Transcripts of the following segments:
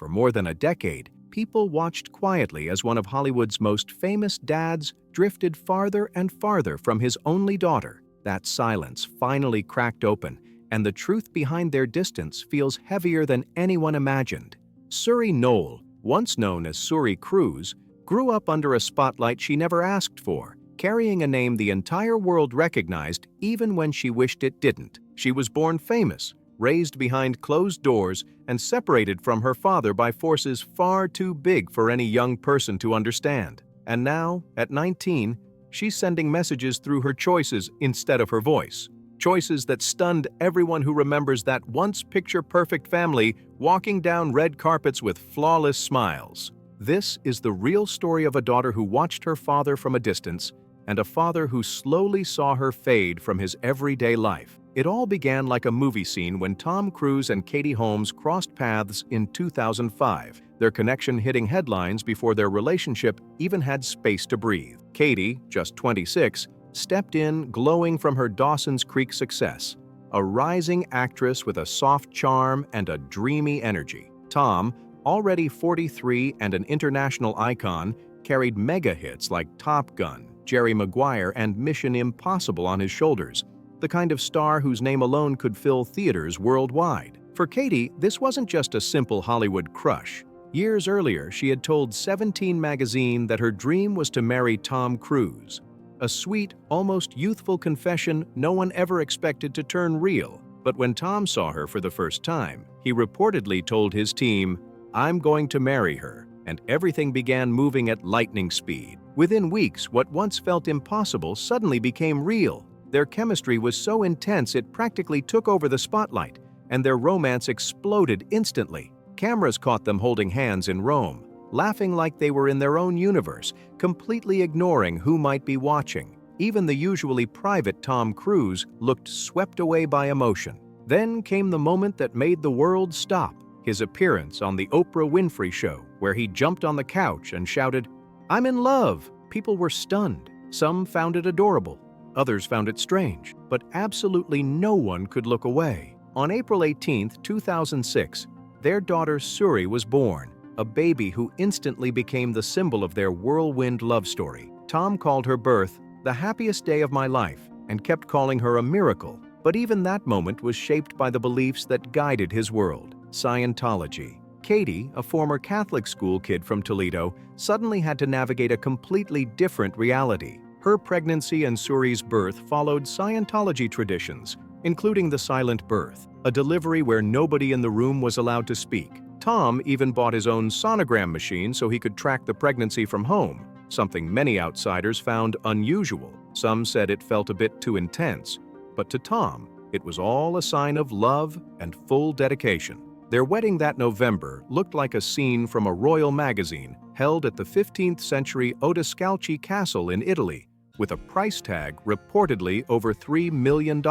For more than a decade, people watched quietly as one of Hollywood's most famous dads drifted farther and farther from his only daughter. That silence finally cracked open, and the truth behind their distance feels heavier than anyone imagined. Suri Knoll, once known as Suri Cruise, grew up under a spotlight she never asked for, carrying a name the entire world recognized even when she wished it didn't. She was born famous, raised behind closed doors, and separated from her father by forces far too big for any young person to understand. And now, at 19, she's sending messages through her choices instead of her voice. Choices that stunned everyone who remembers that once picture-perfect family walking down red carpets with flawless smiles. This is the real story of a daughter who watched her father from a distance and a father who slowly saw her fade from his everyday life. It all began like a movie scene when Tom Cruise and Katie Holmes crossed paths in 2005, their connection hitting headlines before their relationship even had space to breathe. Katie, just 26, stepped in glowing from her Dawson's Creek success, a rising actress with a soft charm and a dreamy energy. Tom, already 43 and an international icon, carried mega hits like Top Gun, Jerry Maguire, and Mission Impossible on his shoulders, the kind of star whose name alone could fill theaters worldwide. For Katie, this wasn't just a simple Hollywood crush. Years earlier, she had told 17 magazine that her dream was to marry Tom Cruise. A sweet, almost youthful confession no one ever expected to turn real. But when Tom saw her for the first time, he reportedly told his team, "I'm going to marry her," and everything began moving at lightning speed. Within weeks, what once felt impossible suddenly became real. Their chemistry was so intense it practically took over the spotlight, and their romance exploded instantly. Cameras caught them holding hands in Rome, laughing like they were in their own universe, completely ignoring who might be watching. Even the usually private Tom Cruise looked swept away by emotion. Then came the moment that made the world stop, his appearance on the Oprah Winfrey Show, where he jumped on the couch and shouted, "I'm in love!" People were stunned. Some found it adorable. Others found it strange, but absolutely no one could look away. On April 18, 2006, their daughter Suri was born, a baby who instantly became the symbol of their whirlwind love story. Tom called her birth the happiest day of my life and kept calling her a miracle. But even that moment was shaped by the beliefs that guided his world: Scientology. Katie, a former Catholic school kid from Toledo, suddenly had to navigate a completely different reality. Her pregnancy and Suri's birth followed Scientology traditions, including the silent birth, a delivery where nobody in the room was allowed to speak. Tom even bought his own sonogram machine so he could track the pregnancy from home, something many outsiders found unusual. Some said it felt a bit too intense, but to Tom, it was all a sign of love and full dedication. Their wedding that November looked like a scene from a royal magazine held at the 15th century Odescalchi Castle in Italy, with a price tag reportedly over $3 million.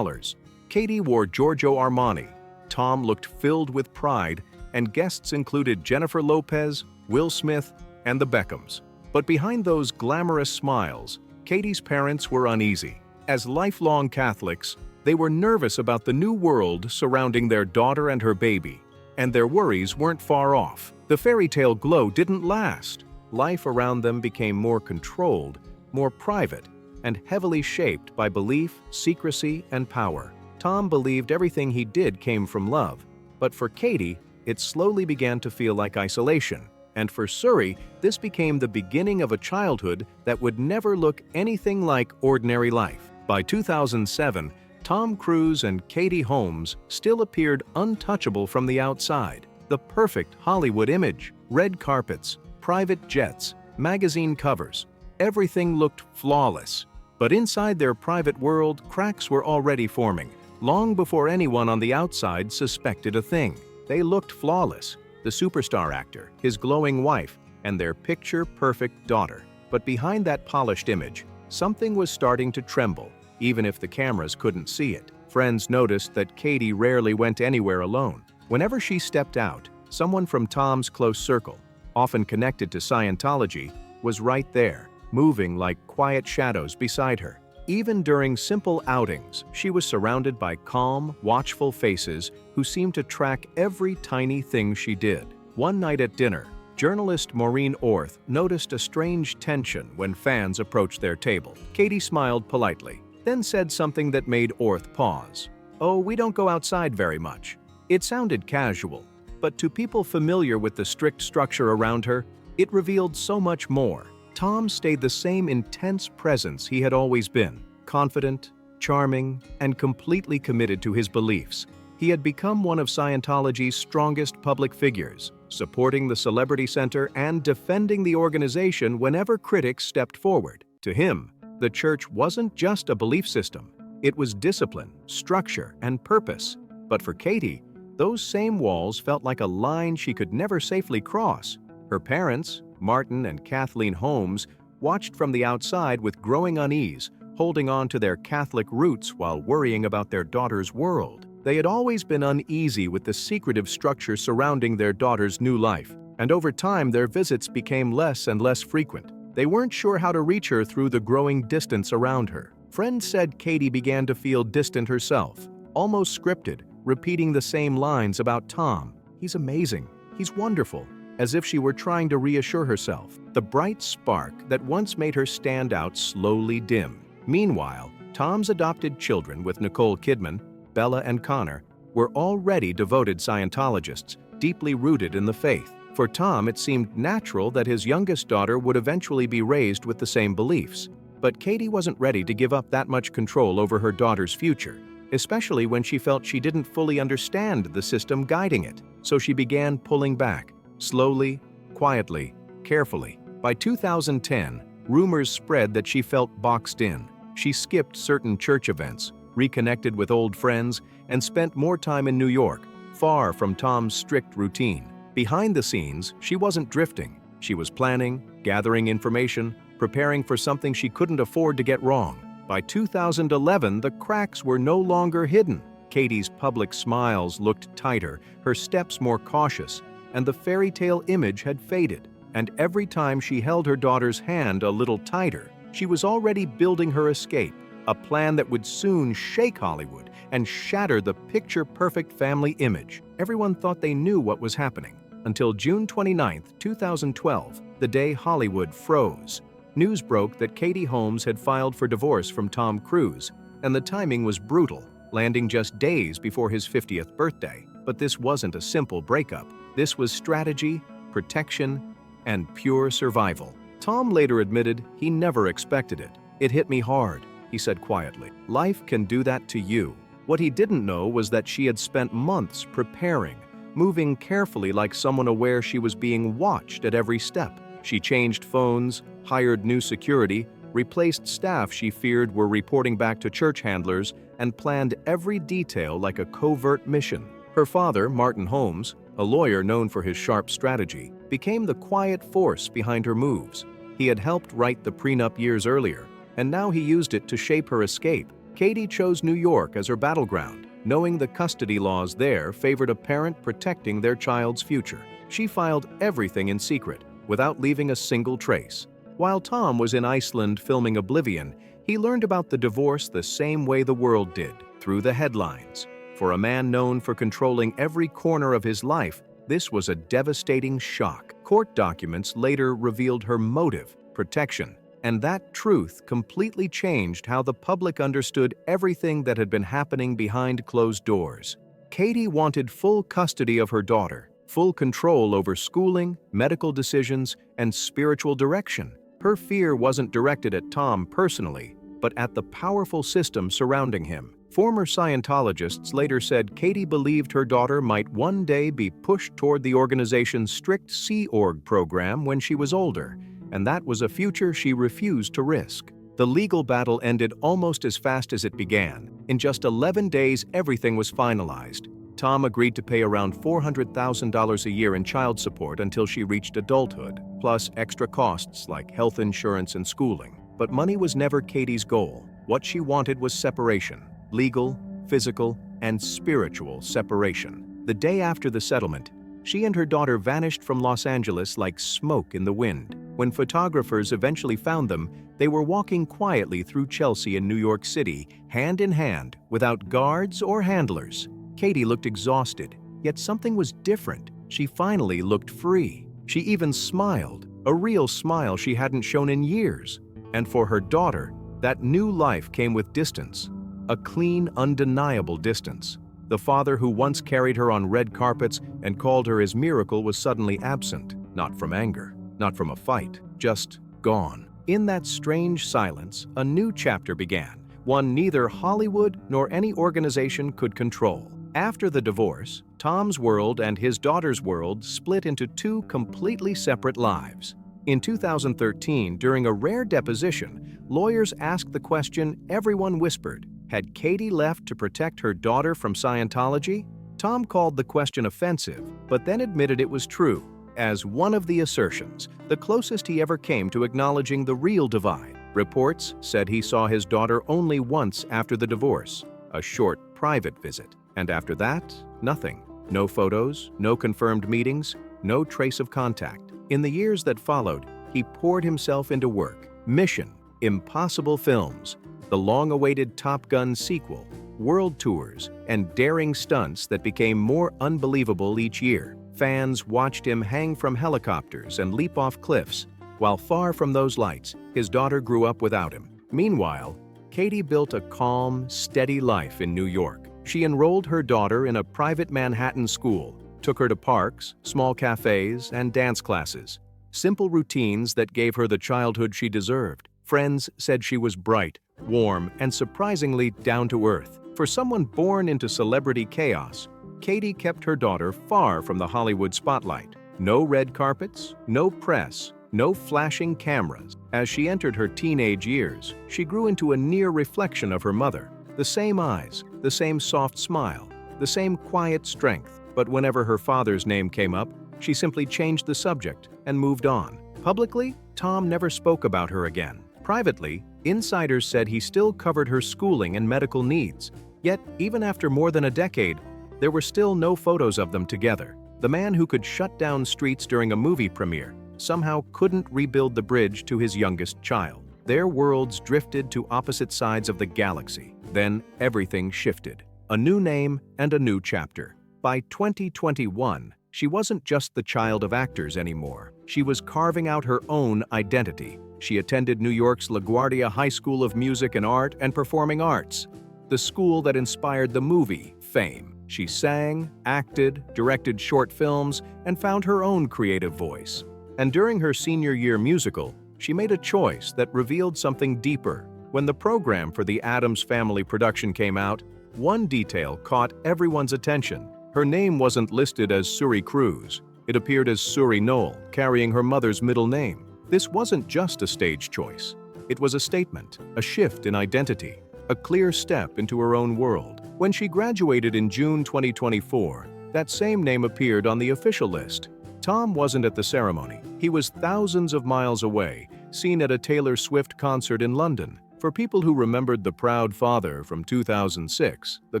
Katie wore Giorgio Armani. Tom looked filled with pride, and guests included Jennifer Lopez, Will Smith, and the Beckhams. But behind those glamorous smiles, Katie's parents were uneasy. As lifelong Catholics, they were nervous about the new world surrounding their daughter and her baby, and their worries weren't far off. The fairy tale glow didn't last. Life around them became more controlled, more private, and heavily shaped by belief, secrecy, and power. Tom believed everything he did came from love, but for Katie, it slowly began to feel like isolation. And for Suri, this became the beginning of a childhood that would never look anything like ordinary life. By 2007, Tom Cruise and Katie Holmes still appeared untouchable from the outside. The perfect Hollywood image, red carpets, private jets, magazine covers. Everything looked flawless. But inside their private world, cracks were already forming, long before anyone on the outside suspected a thing. They looked flawless: the superstar actor, his glowing wife, and their picture-perfect daughter. But behind that polished image, something was starting to tremble, even if the cameras couldn't see it. Friends noticed that Katie rarely went anywhere alone. Whenever she stepped out, someone from Tom's close circle, often connected to Scientology, was right there, moving like quiet shadows beside her. Even during simple outings, she was surrounded by calm, watchful faces who seemed to track every tiny thing she did. One night at dinner, journalist Maureen Orth noticed a strange tension when fans approached their table. Katie smiled politely, then said something that made Orth pause. "Oh, we don't go outside very much." It sounded casual, but to people familiar with the strict structure around her, it revealed so much more. Tom stayed the same intense presence he had always been, confident, charming, and completely committed to his beliefs. He had become one of Scientology's strongest public figures, supporting the Celebrity Center and defending the organization whenever critics stepped forward. To him, the church wasn't just a belief system. It was discipline, structure, and purpose. But for Katie, those same walls felt like a line she could never safely cross. Her parents, Martin and Kathleen Holmes, watched from the outside with growing unease, holding on to their Catholic roots while worrying about their daughter's world. They had always been uneasy with the secretive structure surrounding their daughter's new life, and over time their visits became less and less frequent. They weren't sure how to reach her through the growing distance around her. Friends said Katie began to feel distant herself, almost scripted, repeating the same lines about Tom. "He's amazing. He's wonderful," as if she were trying to reassure herself. The bright spark that once made her stand out slowly dimmed. Meanwhile, Tom's adopted children with Nicole Kidman, Bella and Connor, were already devoted Scientologists, deeply rooted in the faith. For Tom, it seemed natural that his youngest daughter would eventually be raised with the same beliefs. But Katie wasn't ready to give up that much control over her daughter's future, especially when she felt she didn't fully understand the system guiding it. So she began pulling back, slowly, quietly, carefully. By 2010, rumors spread that she felt boxed in. She skipped certain church events, reconnected with old friends, and spent more time in New York, far from Tom's strict routine. Behind the scenes, she wasn't drifting. She was planning, gathering information, preparing for something she couldn't afford to get wrong. By 2011, the cracks were no longer hidden. Katie's public smiles looked tighter, her steps more cautious, and the fairy tale image had faded. And every time she held her daughter's hand a little tighter, she was already building her escape, a plan that would soon shake Hollywood and shatter the picture-perfect family image. Everyone thought they knew what was happening, until June 29, 2012, the day Hollywood froze. News broke that Katie Holmes had filed for divorce from Tom Cruise, and the timing was brutal, landing just days before his 50th birthday. But this wasn't a simple breakup. This was strategy, protection, and pure survival. Tom later admitted he never expected it. "It hit me hard," he said quietly. "Life can do that to you." What he didn't know was that she had spent months preparing, moving carefully like someone aware she was being watched at every step. She changed phones, hired new security, replaced staff she feared were reporting back to church handlers, and planned every detail like a covert mission. Her father, Martin Holmes, a lawyer known for his sharp strategy, became the quiet force behind her moves. He had helped write the prenup years earlier, and now he used it to shape her escape. Katie chose New York as her battleground, knowing the custody laws there favored a parent protecting their child's future. She filed everything in secret, without leaving a single trace. While Tom was in Iceland filming Oblivion, he learned about the divorce the same way the world did, through the headlines. For a man known for controlling every corner of his life, this was a devastating shock. Court documents later revealed her motive, protection, and that truth completely changed how the public understood everything that had been happening behind closed doors. Katie wanted full custody of her daughter, full control over schooling, medical decisions, and spiritual direction. Her fear wasn't directed at Tom personally, but at the powerful system surrounding him. Former Scientologists later said Katie believed her daughter might one day be pushed toward the organization's strict Sea Org program when she was older, and that was a future she refused to risk. The legal battle ended almost as fast as it began. In just 11 days, everything was finalized. Tom agreed to pay around $400,000 a year in child support until she reached adulthood, plus extra costs like health insurance and schooling. But money was never Katie's goal. What she wanted was separation. Legal, physical, and spiritual separation. The day after the settlement, she and her daughter vanished from Los Angeles like smoke in the wind. When photographers eventually found them, they were walking quietly through Chelsea and New York City, hand in hand, without guards or handlers. Katie looked exhausted, yet something was different. She finally looked free. She even smiled, a real smile she hadn't shown in years. And for her daughter, that new life came with distance, a clean, undeniable distance. The father who once carried her on red carpets and called her his miracle was suddenly absent, not from anger, not from a fight, just gone. In that strange silence, a new chapter began, one neither Hollywood nor any organization could control. After the divorce, Tom's world and his daughter's world split into two completely separate lives. In 2013, during a rare deposition, lawyers asked the question everyone whispered: had Katie left to protect her daughter from Scientology? Tom called the question offensive, but then admitted it was true, as one of the assertions, the closest he ever came to acknowledging the real divide. Reports said he saw his daughter only once after the divorce, a short, private visit. And after that, nothing. No photos, no confirmed meetings, no trace of contact. In the years that followed, he poured himself into work. Mission, Impossible films, the long-awaited Top Gun sequel, world tours, and daring stunts that became more unbelievable each year. Fans watched him hang from helicopters and leap off cliffs. While far from those lights, his daughter grew up without him. Meanwhile, Katie built a calm, steady life in New York. She enrolled her daughter in a private Manhattan school, took her to parks, small cafes, and dance classes. Simple routines that gave her the childhood she deserved. Friends said she was bright, warm, and surprisingly down-to-earth. For someone born into celebrity chaos, Katie kept her daughter far from the Hollywood spotlight. No red carpets, no press, no flashing cameras. As she entered her teenage years, she grew into a near reflection of her mother. The same eyes, the same soft smile, the same quiet strength. But whenever her father's name came up, she simply changed the subject and moved on. Publicly, Tom never spoke about her again. Privately, insiders said he still covered her schooling and medical needs. Yet, even after more than a decade, there were still no photos of them together. The man who could shut down streets during a movie premiere somehow couldn't rebuild the bridge to his youngest child. Their worlds drifted to opposite sides of the galaxy. Then everything shifted. A new name and a new chapter. By 2021, she wasn't just the child of actors anymore. She was carving out her own identity. She attended New York's LaGuardia High School of Music and Art and Performing Arts, the school that inspired the movie fame. She sang, acted, directed short films, and found her own creative voice. And during her senior year musical, she made a choice that revealed something deeper. When the program for the Addams Family production came out, one detail caught everyone's attention. Her name wasn't listed as Suri Cruz. It appeared as Suri Noel, carrying her mother's middle name. This wasn't just a stage choice. It was a statement, a shift in identity, a clear step into her own world. When she graduated in June 2024, that same name appeared on the official list. Tom wasn't at the ceremony. He was thousands of miles away, seen at a Taylor Swift concert in London. For people who remembered the proud father from 2006, the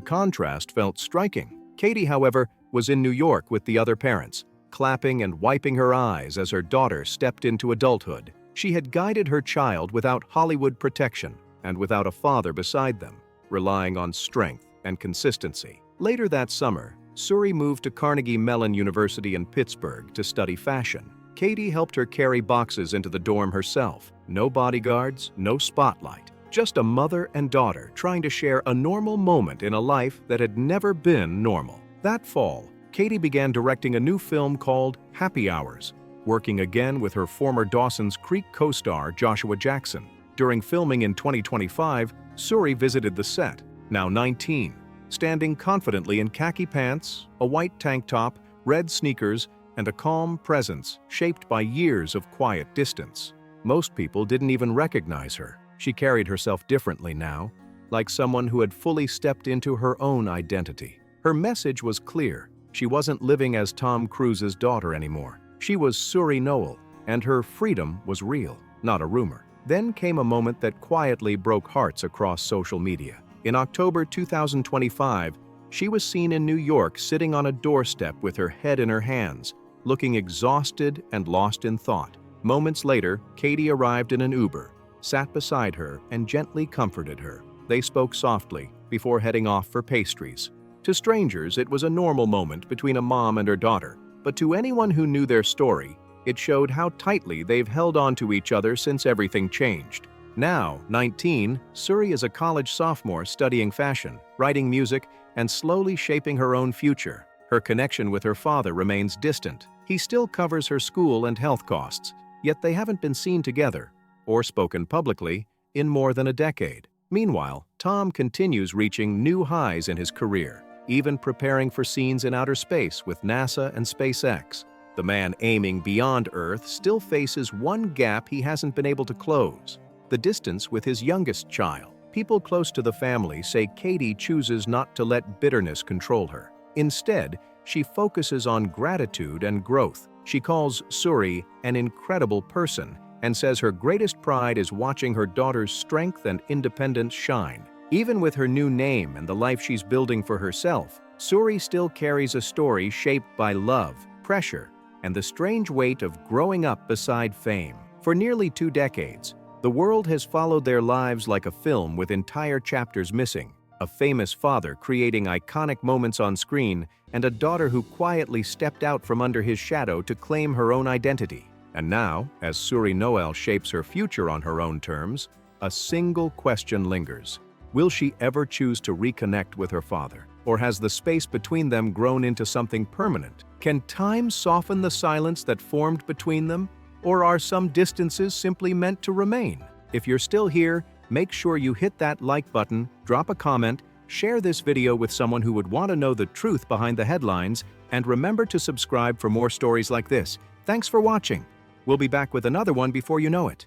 contrast felt striking. Katie, however, was in New York with the other parents, clapping and wiping her eyes as her daughter stepped into adulthood. She had guided her child without Hollywood protection and without a father beside them, relying on strength and consistency. Later that summer, Suri moved to Carnegie Mellon University in Pittsburgh to study fashion. Katie helped her carry boxes into the dorm herself. No bodyguards, no spotlight. Just a mother and daughter trying to share a normal moment in a life that had never been normal. That fall, Katie began directing a new film called Happy Hours, working again with her former Dawson's Creek co-star Joshua Jackson. During filming in 2025, Suri visited the set, now 19, standing confidently in khaki pants, a white tank top, red sneakers, and a calm presence shaped by years of quiet distance. Most people didn't even recognize her. She carried herself differently now, like someone who had fully stepped into her own identity. Her message was clear. She wasn't living as Tom Cruise's daughter anymore. She was Suri Noel, and her freedom was real, not a rumor. Then came a moment that quietly broke hearts across social media. In October 2025, she was seen in New York sitting on a doorstep with her head in her hands, looking exhausted and lost in thought. Moments later, Katie arrived in an Uber, sat beside her, and gently comforted her. They spoke softly before heading off for pastries. To strangers, it was a normal moment between a mom and her daughter. But to anyone who knew their story, it showed how tightly they've held on to each other since everything changed. Now, 19, Suri is a college sophomore studying fashion, writing music, and slowly shaping her own future. Her connection with her father remains distant. He still covers her school and health costs, yet they haven't been seen together, or spoken publicly, in more than a decade. Meanwhile, Tom continues reaching new highs in his career, even preparing for scenes in outer space with NASA and SpaceX. The man aiming beyond Earth still faces one gap he hasn't been able to close: the distance with his youngest child. People close to the family say Katie chooses not to let bitterness control her. Instead, she focuses on gratitude and growth. She calls Suri an incredible person and says her greatest pride is watching her daughter's strength and independence shine. Even with her new name and the life she's building for herself, Suri still carries a story shaped by love, pressure, and the strange weight of growing up beside fame. For nearly 2 decades, the world has followed their lives like a film with entire chapters missing. A famous father creating iconic moments on screen, and a daughter who quietly stepped out from under his shadow to claim her own identity. And now, as Suri Noel shapes her future on her own terms, a single question lingers. Will she ever choose to reconnect with her father? Or has the space between them grown into something permanent? Can time soften the silence that formed between them? Or are some distances simply meant to remain? If you're still here, make sure you hit that like button, drop a comment, share this video with someone who would want to know the truth behind the headlines, and remember to subscribe for more stories like this. Thanks for watching. We'll be back with another one before you know it.